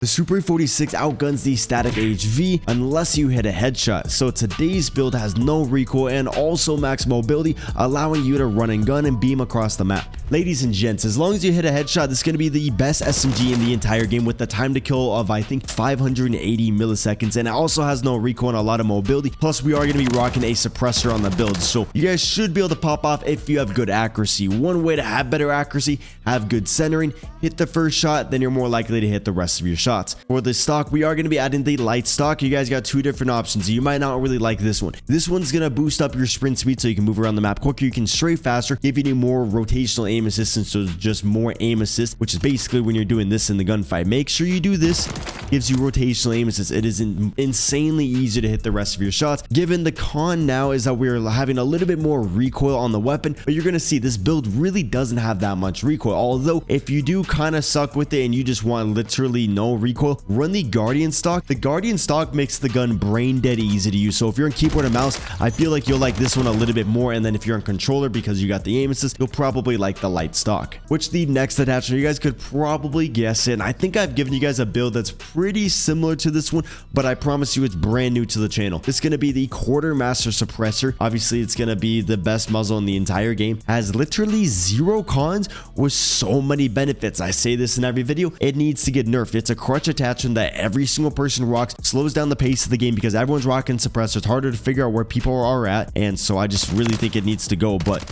The Super 46 outguns the static HV unless you hit a headshot, so today's build has no recoil and also max mobility, allowing you to run and gun and beam across the map. Ladies and gents, as long as you hit a headshot, this is going to be the best SMG in the entire game with the time to kill of I think 580 milliseconds, and it also has no recoil and a lot of mobility. Plus we are going to be rocking a suppressor on the build, so you guys should be able to pop off if you have good accuracy. One way to have better accuracy: have good centering, hit the first shot, then you're more likely to hit the rest of your shots. For the stock, we are going to be adding the light stock. You guys got two different options. You might not really like this one. This one's going to boost up your sprint speed so you can move around the map quicker, you can strafe faster, giving you more rotational aim assistance, so just more aim assist, which is basically when you're doing this in the gunfight. Make sure you do this. Gives you rotational aim assist. It is insanely easy to hit the rest of your shots. Given the con now is that we're having a little bit more recoil on the weapon, but you're going to see this build really doesn't have that much recoil. Although if you do kind of suck with it and you just want literally no recoil, run the Guardian stock. The Guardian stock makes the gun brain dead easy to use, so if you're on keyboard and mouse, I feel like you'll like this one a little bit more, and then if you're on controller, because you got the aim assist, you'll probably like the light stock. Which the next attachment, you guys could probably guess it, and I think I've given you guys a build that's pretty similar to this one, but I promise you it's brand new to the channel. It's going to be the Quartermaster suppressor. Obviously it's going to be the best muzzle in the entire game, has literally zero cons with so many benefits. I say this in every video, it needs to get nerfed. It's a crutch attachment that every single person rocks, slows down the pace of the game because everyone's rocking suppressor. It's harder to figure out where people are at, and so I just really think it needs to go, but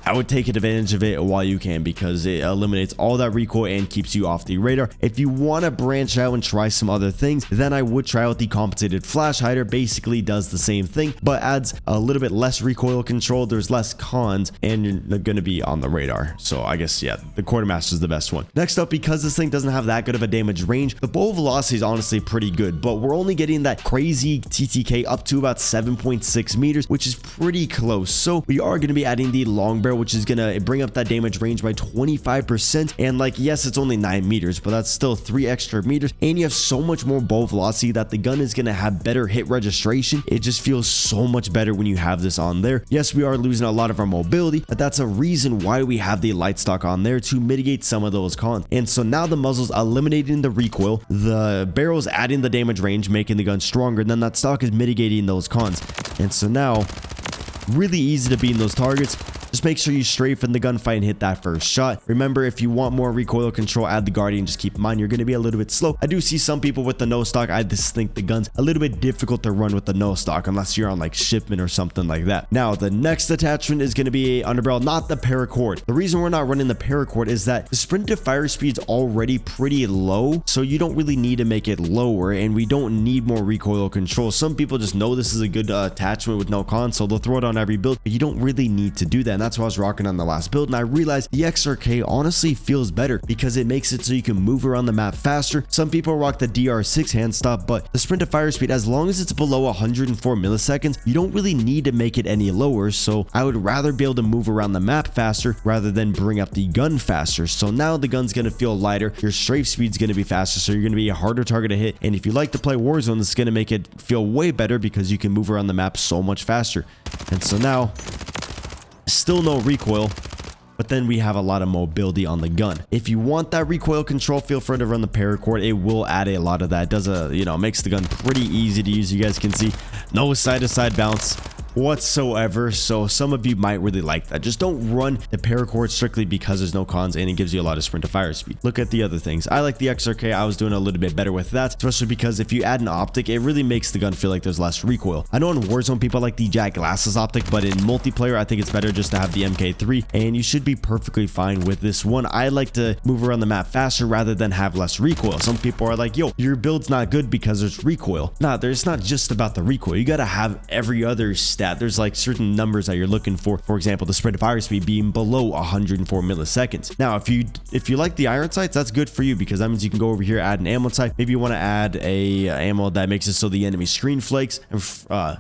I would take advantage of it while you can because it eliminates all that recoil and keeps you off the radar. If you want to branch out and try some other things, then I would try out the compensated flash hider. Basically does the same thing, but adds a little bit less recoil control. There's less cons, and you're going to be on the radar. So I guess, yeah, the Quartermaster is the best one. Next up, because this thing doesn't have that good of a damage range, the bow velocity is honestly pretty good, but we're only getting that crazy TTK up to about 7.6 meters, which is pretty close. So we are going to be adding the long barrel, which is gonna bring up that damage range by 25%, and like, yes, it's only 9 meters, but that's still 3 extra meters, and you have so much more bow velocity that the gun is gonna have better hit registration. It just feels so much better when you have this on there. Yes, we are losing a lot of our mobility, but that's a reason why we have the light stock on there, to mitigate some of those cons. And so now the muzzle's eliminating the recoil, the barrel's adding the damage range, making the gun stronger, and then that stock is mitigating those cons. And so now, really easy to beat those targets. Just make sure you strafe in the gunfight and hit that first shot. Remember, if you want more recoil control, add the Guardian. Just keep in mind, you're going to be a little bit slow. I do see some people with the no stock. I just think the gun's a little bit difficult to run with the no stock unless you're on like shipment or something like that. Now, the next attachment is going to be a underbarrel, not the paracord. The reason we're not running the paracord is that the sprint to fire speed's already pretty low, so you don't really need to make it lower, and we don't need more recoil control. Some people just know this is a good attachment with no console. They'll throw it on every build, but you don't really need to do that. And that's what I was rocking on the last build, and I realized the XRK honestly feels better because it makes it so you can move around the map faster. Some people rock the DR6 hand stop, but the sprint to fire speed, as long as it's below 104 milliseconds, you don't really need to make it any lower. So I would rather be able to move around the map faster rather than bring up the gun faster. So now the gun's going to feel lighter, your strafe speed's going to be faster, so you're going to be a harder target to hit. And if you like to play Warzone, this is going to make it feel way better because you can move around the map so much faster. And so now, still no recoil, but then we have a lot of mobility on the gun. If you want that recoil control, feel free to run the paracord. It will add a lot of that. It does makes the gun pretty easy to use. You guys can see no side-to-side bounce whatsoever, so some of you might really like that. Just don't run the paracord strictly because there's no cons and it gives you a lot of sprint to fire speed. Look at the other things. I like the XRK. I was doing a little bit better with that, especially because if you add an optic, it really makes the gun feel like there's less recoil. I know in Warzone people like the Jack Glasses optic, but in multiplayer I think it's better just to have the MK3, and you should be perfectly fine with this one. I like to move around the map faster rather than have less recoil. Some people are like, yo, your build's not good because there's recoil. Nah, it's not just about the recoil. You gotta have every other stat. There's like certain numbers that you're looking for example, the sprint to fire speed being below 104 milliseconds. Now, if you like the iron sights, that's good for you because that means you can go over here, add an ammo type. Maybe you want to add a ammo that makes it so the enemy screen flakes and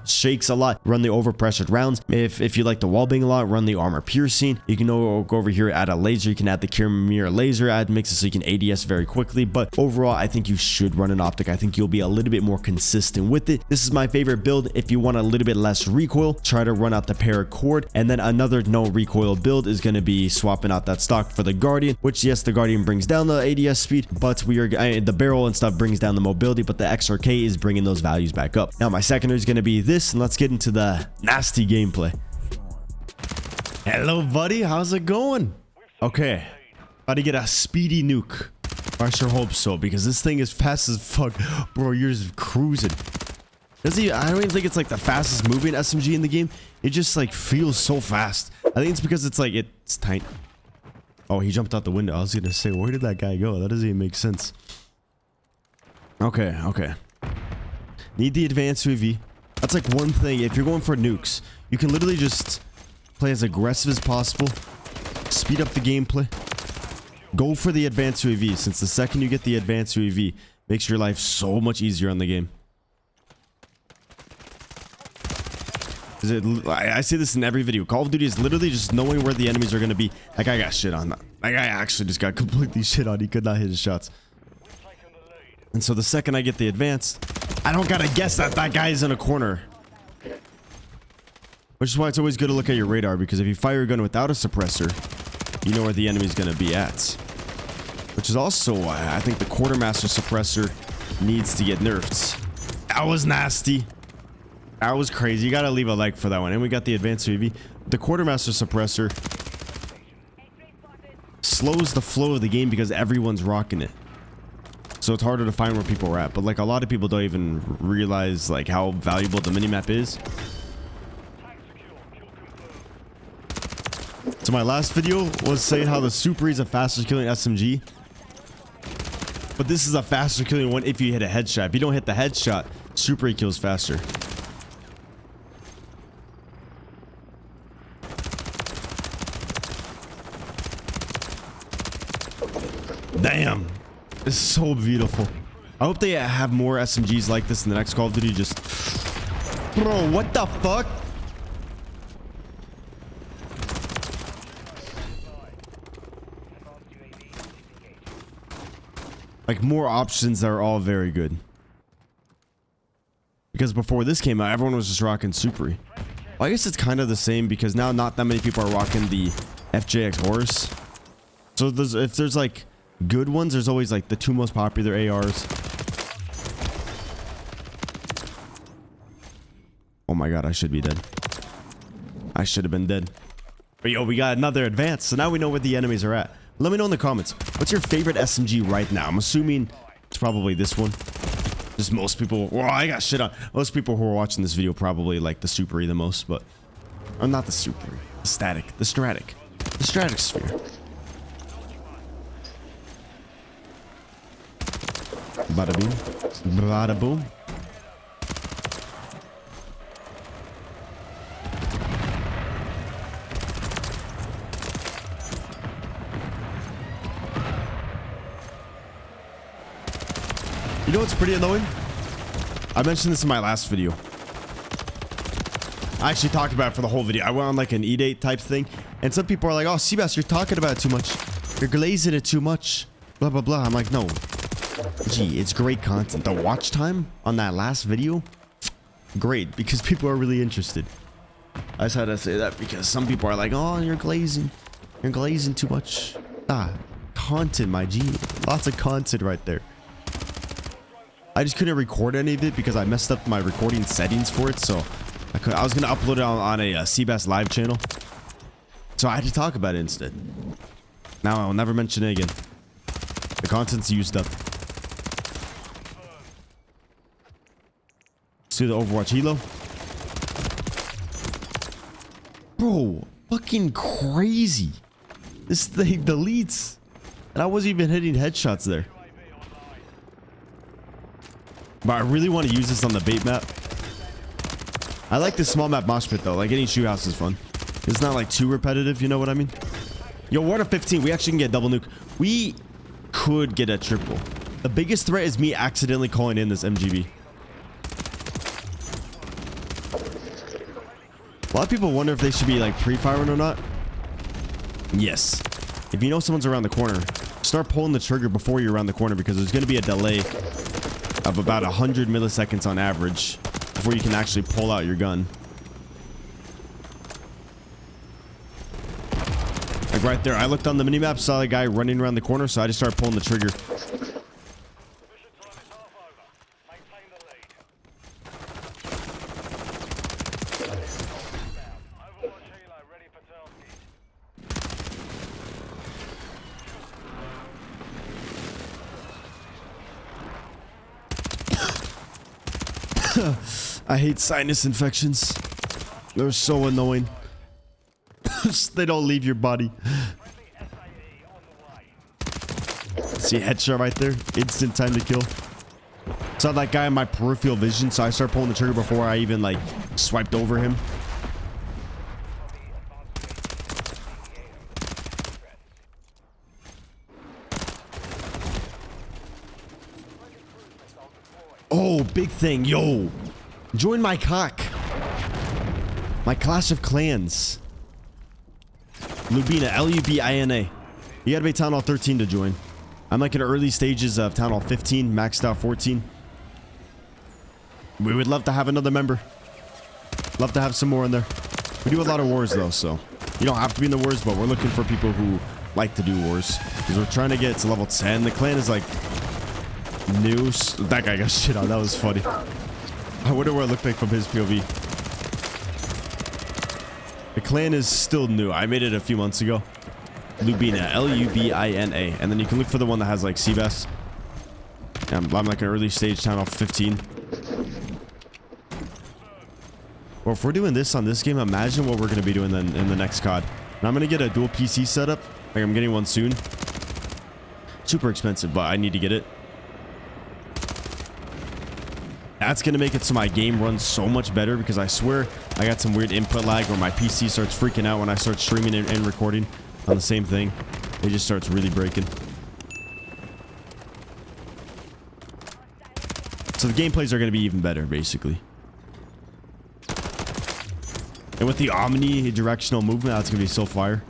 shakes a lot. Run the overpressured rounds. If you like the wall bang a lot, run the armor piercing. You can go over here, add a laser. You can add the Kirmir laser, makes it so you can ADS very quickly. But overall, I think you should run an optic. I think you'll be a little bit more consistent with it. This is my favorite build if you want a little bit less recoil recoil, try to run out the paracord, and then another no recoil build is going to be swapping out that stock for the Guardian, which yes, the Guardian brings down the ADS speed, but the barrel and stuff brings down the mobility, but the XRK is bringing those values back up. Now my secondary is going to be this, and let's get into the nasty gameplay. Hello buddy, how's it going? Okay, about to get a speedy nuke. I sure hope so, because this thing is fast as fuck. Bro, you're just cruising. I don't even think it's like the fastest moving SMG in the game. It just like feels so fast. I think it's because it's like it's tight. Oh, he jumped out the window. I was gonna say, where did that guy go? That doesn't even make sense. Okay. Need the advanced UAV. That's like one thing. If you're going for nukes, you can literally just play as aggressive as possible. Speed up the gameplay. Go for the advanced UAV, since the second you get the advanced UAV, makes your life so much easier on the game. I say this in every video. Call of Duty is literally just knowing where the enemies are going to be. That guy got shit on. That guy actually just got completely shit on. He could not hit his shots. And so the second I get the advanced, I don't gotta guess that that guy is in a corner. Which is why it's always good to look at your radar, because if you fire a gun without a suppressor, you know where the enemy's gonna be at. Which is also why I think the quartermaster suppressor needs to get nerfed. That was nasty. That was crazy. You gotta leave a like for that one. And we got the advanced UAV. The quartermaster suppressor slows the flow of the game because everyone's rocking it. So it's harder to find where people are at. But like a lot of people don't even realize like how valuable the minimap is. So my last video was saying how the Super is a faster killing SMG. But this is a faster killing one if you hit a headshot. If you don't hit the headshot, Super E kills faster. Damn. It's so beautiful. I hope they have more SMGs like this in the next Call of Duty. Just... Bro, what the fuck? Like, more options are all very good. Because before this came out, everyone was just rocking Super E. Well, I guess it's kind of the same because now not that many people are rocking the FJX Horse. So if there's like good ones, there's always like the two most popular ARs. Oh my god, I should be dead. I should have been dead. But yo, we got another advance, so now we know where the enemies are at. Let me know in the comments, what's your favorite SMG right now? I'm assuming it's probably this one. Just most people, well, I got shit on. Most people who are watching this video probably like the Super E the most, but or not the Super E, the static, the Stratic, the Stratic Sphere. Bada bing, bada boom. You know what's pretty annoying? I mentioned this in my last video. I actually talked about it for the whole video. I went on like an E-date type thing, and some people are like, "Oh, Cbass, you're talking about it too much. You're glazing it too much." Blah blah blah. I'm like, no. Gee, it's great content. The watch time on that last video, great, because people are really interested. I just had to say that because some people are like, "Oh, you're glazing too much." Ah, content, my G. Lots of content right there. I just couldn't record any of it because I messed up my recording settings for it, so I was gonna upload it on a Cbass live channel, so I had to talk about it instead. Now I'll never mention it again. The content's used up. Let's do the Overwatch helo. Bro, fucking crazy. This thing deletes, and I wasn't even hitting headshots there. But I really want to use this on the bait map. I like this small map mosh pit though. Like getting shoe house is fun. It's not like too repetitive, you know what I mean? Yo, we're at a 15. We actually can get double nuke. We could get a triple. The biggest threat is me accidentally calling in this MGB. A lot of people wonder if they should be like pre-firing or not. Yes. If you know someone's around the corner, start pulling the trigger before you're around the corner, because there's going to be a delay of about 100 milliseconds on average before you can actually pull out your gun. Like right there. I looked on the minimap, saw a guy running around the corner, so I just started pulling the trigger. I hate sinus infections. They're so annoying. They don't leave your body. See, headshot right there. Instant time to kill. Saw that guy in my peripheral vision, so I started pulling the trigger before I even like swiped over him. Oh, big thing. Yo, join my cock. My Clash of Clans. Lubina, Lubina. You gotta be Town Hall 13 to join. I'm like in early stages of Town Hall 15, maxed out 14. We would love to have another member. Love to have some more in there. We do a lot of wars though, so you don't have to be in the wars, but we're looking for people who like to do wars. Because we're trying to get to level 10. The clan is like new. That guy got shit on. That was funny. I wonder what it looked like from his POV. The clan is still new. I made it a few months ago. Lubina, Lubina. And then you can look for the one that has like Cbass. I'm like an early stage Town Hall 15. Well, if we're doing this on this game, imagine what we're going to be doing then in the next COD. And I'm going to get a dual PC setup. Like I'm getting one soon. Super expensive, but I need to get it. That's going to make it so my game runs so much better, because I swear I got some weird input lag where my PC starts freaking out when I start streaming and recording on the same thing. It just starts really breaking. So the gameplays are going to be even better, basically. And with the omni-directional movement, that's going to be so fire.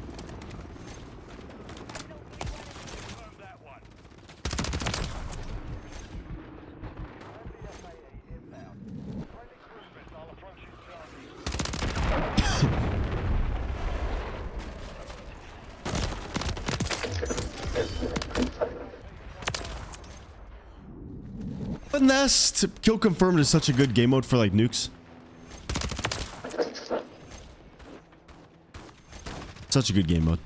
Nest kill confirmed is such a good game mode for like nukes. Such a good game mode.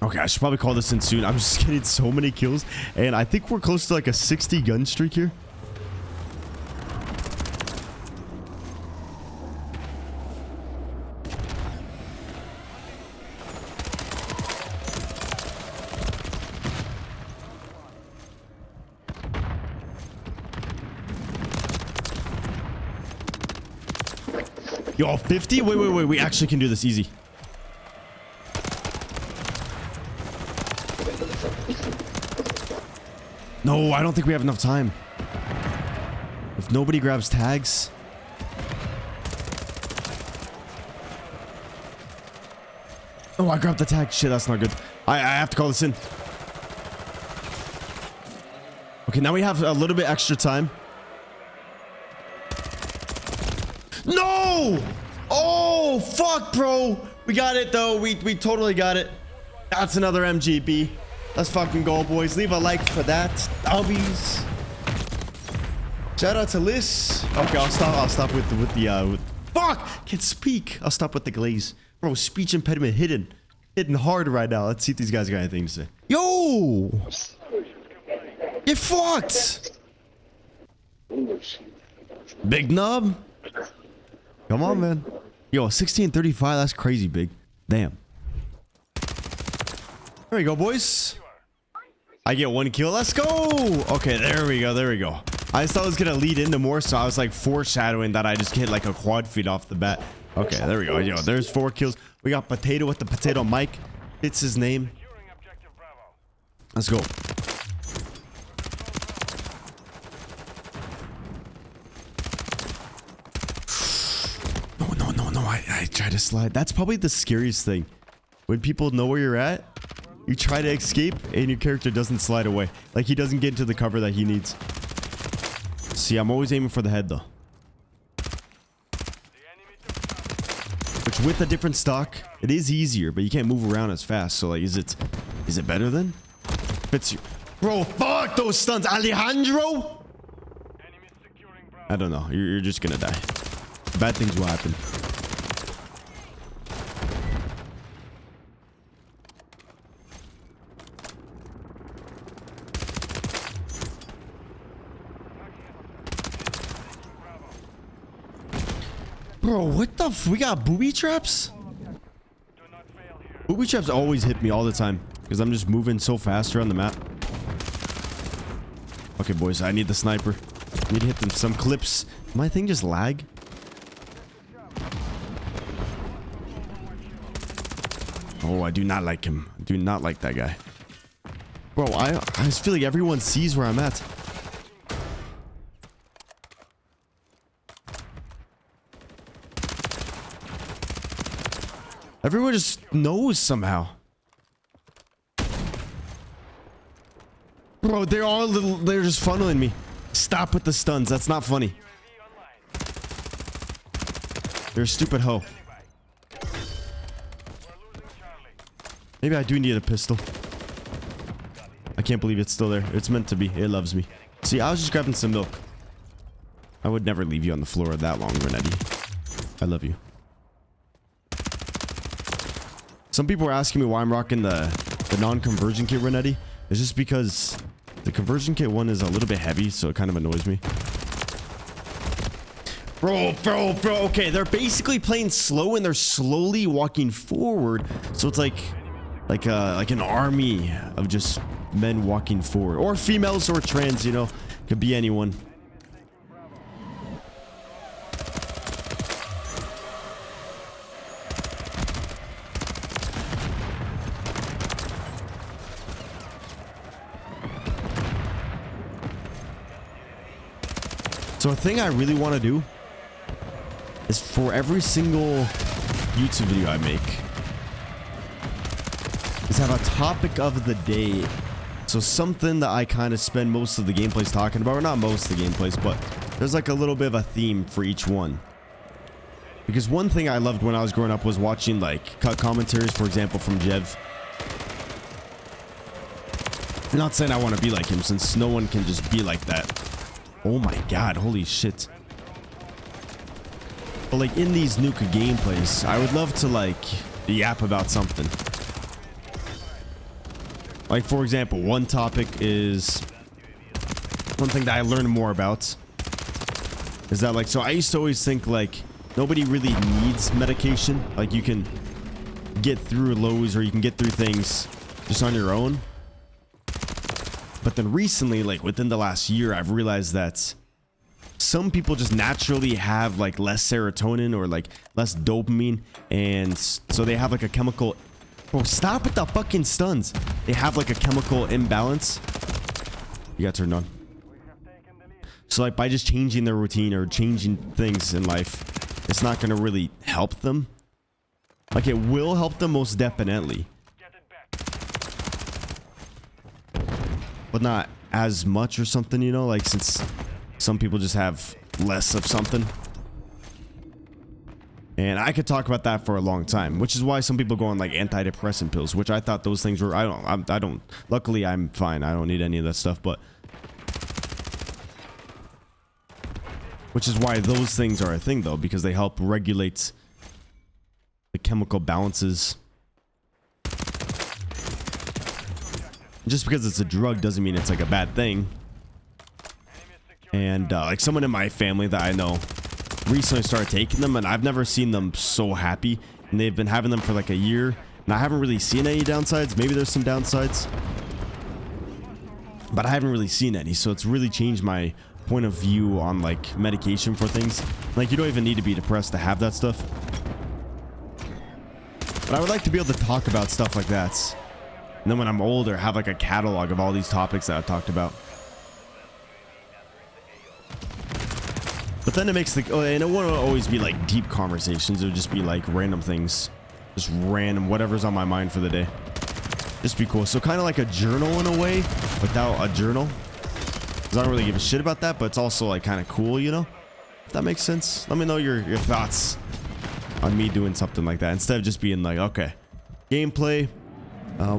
Okay, I should probably call this in soon. I'm just getting so many kills, and I think we're close to like a 60 gun streak here. Yo, 50? Wait. We actually can do this easy. No, I don't think we have enough time. If nobody grabs tags. Oh, I grabbed the tag. Shit, that's not good. I have to call this in. Okay, now we have a little bit extra time. No! Oh, fuck, bro. We got it, though. We totally got it. That's another MGB. Let's fucking go, boys. Leave a like for that. Albies. Shout out to Liz. Okay, I'll stop with the fuck! Can't speak. I'll stop with the glaze. Bro, speech impediment hitting hard right now. Let's see if these guys got anything to say. Yo! Get fucked! Big nub? Come on, man. Yo, 1635, that's crazy big. Damn. There we go, boys. I get 1 kill. Let's go. Okay, there we go. I just thought it was going to lead into more, so I was like foreshadowing that I just hit like a quad feed off the bat. Okay, there we go. Yo, there's 4 kills. We got Potato with the potato mic. It's his name. Let's go. No, I try to slide. That's probably the scariest thing. When people know where you're at You try to escape and your character doesn't slide away. Like he doesn't get into the cover that he needs. See, I'm always aiming for the head though. Which with a different stock, it is easier, but you can't move around as fast. So like, is it better then? Fits you. Bro, fuck those stunts, Alejandro! I don't know. You're just gonna die. Bad things will happen. Bro, what the f- we got booby traps? Booby traps always hit me all the time because I'm just moving so fast around the map. Okay, boys, I need the sniper. I need to hit them some clips. My thing just lag? Oh, I do not like him. I do not like that guy. Bro, I just feel like everyone sees where I'm at. Everyone just knows somehow. Bro, they're just funneling me. Stop with the stuns. That's not funny. You're a stupid hoe. Maybe I do need a pistol. I can't believe it's still there. It's meant to be. It loves me. See, I was just grabbing some milk. I would never leave you on the floor that long, Renetti. I love you. Some people are asking me why I'm rocking the non-conversion kit Renetti. It's just because the conversion kit one is a little bit heavy, so it kind of annoys me. Bro. Okay, they're basically playing slow and they're slowly walking forward. So it's like an army of just men walking forward, or females or trans. You know, could be anyone. So a thing I really want to do is for every single YouTube video I make is have a topic of the day. So something that I kind of spend most of the gameplays talking about, or not most of the gameplays, but there's like a little bit of a theme for each one. Because one thing I loved when I was growing up was watching like cut commentaries, for example, from Jev. I'm not saying I want to be like him, since no one can just be like that. Oh my god, holy shit. But like in these Nuka gameplays, I would love to like yap about something. Like for example, one topic is one thing that I learned more about is that like, so I used to always think like nobody really needs medication. Like you can get through lows or you can get through things just on your own. But then recently, like within the last year, I've realized that some people just naturally have like less serotonin or like less dopamine. And so they have like a chemical... Bro, stop with the fucking stuns. They have like a chemical imbalance. You got turned on. So like by just changing their routine or changing things in life, it's not going to really help them. Like it will help them most definitely, but not as much or something, you know, like since some people just have less of something. And I could talk about that for a long time, which is why some people go on like antidepressant pills, which I thought those things were, I don't, luckily I'm fine. I don't need any of that stuff, but which is why those things are a thing though, because they help regulate the chemical balances. Just because it's a drug doesn't mean it's like a bad thing. And like someone in my family that I know recently started taking them, and I've never seen them so happy. And they've been having them for like a year, and I haven't really seen any downsides. Maybe there's some downsides, but I haven't really seen any. So it's really changed my point of view on like medication for things. Like you don't even need to be depressed to have that stuff. But I would like to be able to talk about stuff like that. And then when I'm older, have like a catalog of all these topics that I've talked about. But then it makes the... Oh, and it won't always be like deep conversations. It would just be like random things. Just random, whatever's on my mind for the day. Just be cool. So kind of like a journal in a way, without a journal. Because I don't really give a shit about that, but it's also like kind of cool, you know? If that makes sense. Let me know your thoughts on me doing something like that instead of just being like, okay, gameplay.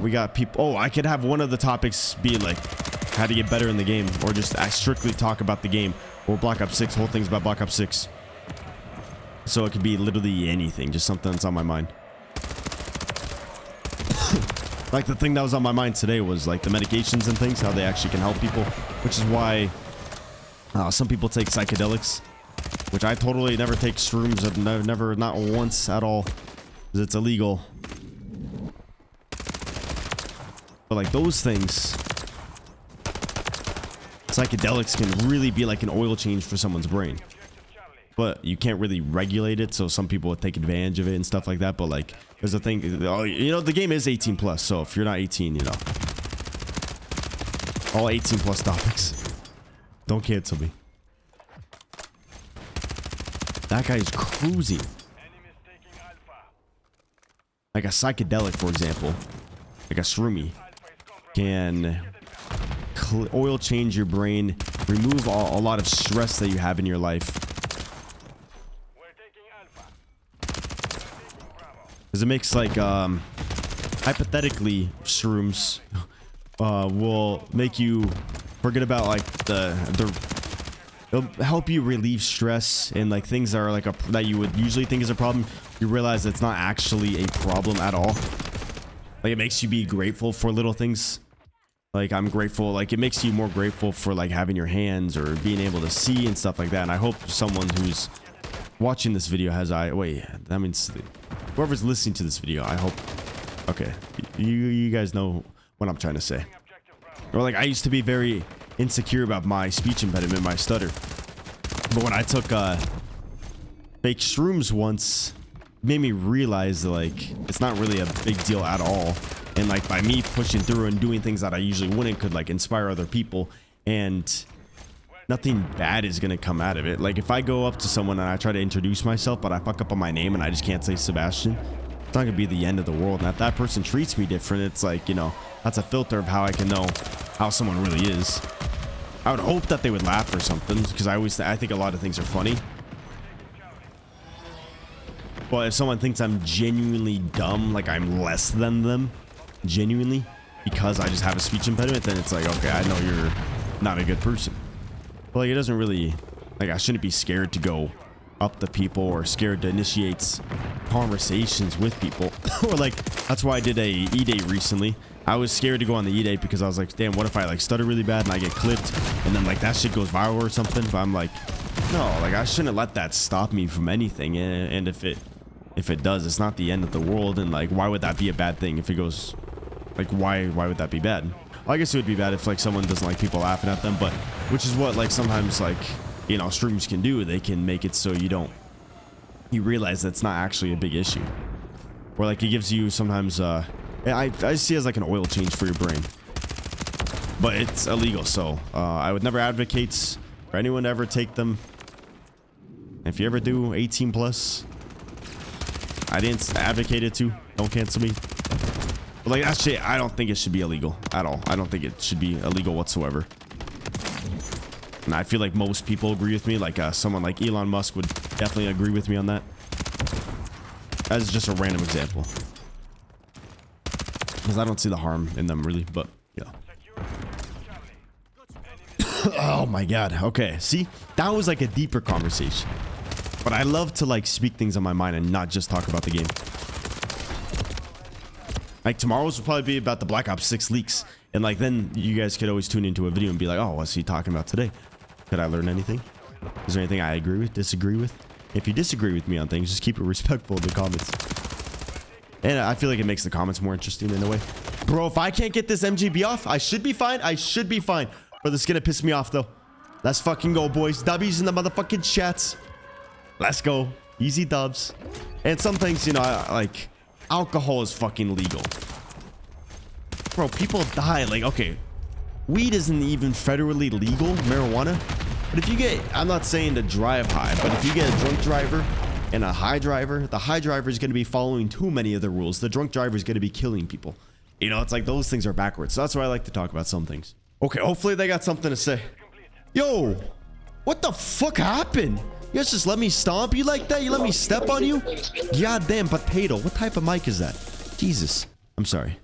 We got people. Oh, I could have one of the topics be like how to get better in the game, or just strictly talk about the game, or Black Ops 6. Whole thing's about Black Ops 6. So it could be literally anything, just something that's on my mind. Like the thing that was on my mind today was like the medications and things, how they actually can help people, which is why some people take psychedelics, which I totally never take shrooms. I've never, not once at all, because it's illegal. But like those things, psychedelics can really be like an oil change for someone's brain. But you can't really regulate it, so some people would take advantage of it and stuff like that. But like, there's a thing, you know, the game is 18 plus, so if you're not 18, you know, all 18 plus topics. Don't cancel me. That guy's cruising. Like a psychedelic, for example, like a shroomy, can oil change your brain, remove a lot of stress that you have in your life. Because it makes like hypothetically shrooms will make you forget about like it'll help you relieve stress, and like things that are like that you would usually think is a problem, you realize it's not actually a problem at all. Like it makes you be grateful for little things. Like I'm grateful, like it makes you more grateful for like having your hands or being able to see and stuff like that. And I hope someone who's watching this video has wait, that means whoever's listening to this video, I hope, okay, you guys know what I'm trying to say. Or like I used to be very insecure about my speech impediment, my stutter, but when I took fake shrooms once, it made me realize like it's not really a big deal at all. And like by me pushing through and doing things that I usually wouldn't could like inspire other people, and nothing bad is gonna come out of it. Like if I go up to someone and I try to introduce myself, but I fuck up on my name and I just can't say Sebastian, it's not gonna be the end of the world. And if that person treats me different, it's like, you know, that's a filter of how I can know how someone really is. I would hope that they would laugh or something, because I think a lot of things are funny. But if someone thinks I'm genuinely dumb, like I'm less than them, genuinely, because I just have a speech impediment, then it's like, okay, I know you're not a good person. But like it doesn't really, like I shouldn't be scared to go up to people or scared to initiate conversations with people. Or like that's why I did a e-date recently. I was scared to go on the e-date because I was like, damn, what if I like stutter really bad and I get clipped and then like that shit goes viral or something. But I'm like, no, like I shouldn't let that stop me from anything. And if it does, it's not the end of the world. And like, why would that be a bad thing if it goes, like, why would that be bad? Well, I guess it would be bad if like someone doesn't like people laughing at them, but which is what like sometimes like, you know, streams can do. They can make it so you realize that's not actually a big issue, or like it gives you sometimes I see it as like an oil change for your brain, but it's illegal. So I would never advocate for anyone to ever take them. If you ever do, 18 plus, I didn't advocate it to, don't cancel me. But like that shit, I don't think it should be illegal at all. I don't think it should be illegal whatsoever. And I feel like most people agree with me. Like someone like Elon Musk would definitely agree with me on that. As just a random example, because I don't see the harm in them really. But yeah. Oh my god. Okay, see, that was like a deeper conversation. But I love to like speak things on my mind and not just talk about the game. Like tomorrow's will probably be about the Black Ops 6 leaks, and like then you guys could always tune into a video and be like, oh, what's he talking about today? Could I learn anything? Is there anything I agree with, disagree with? If you disagree with me on things, just keep it respectful in the comments. And I feel like it makes the comments more interesting in a way. Bro, if I can't get this MGB off, I should be fine. I should be fine. But this is gonna piss me off though. Let's fucking go, boys. W's in the motherfucking chats. Let's go. Easy dubs. And some things, you know, like alcohol is fucking legal. Bro, people die. Like, okay, weed isn't even federally legal, marijuana. But if you get, I'm not saying to drive high, but if you get a drunk driver and a high driver, the high driver is going to be following too many of the rules. The drunk driver is going to be killing people. You know, it's like those things are backwards. So that's why I like to talk about some things. Okay, hopefully they got something to say. Yo, what the fuck happened? You guys just let me stomp you like that? You let me step on you? Goddamn potato. What type of mic is that? Jesus. I'm sorry.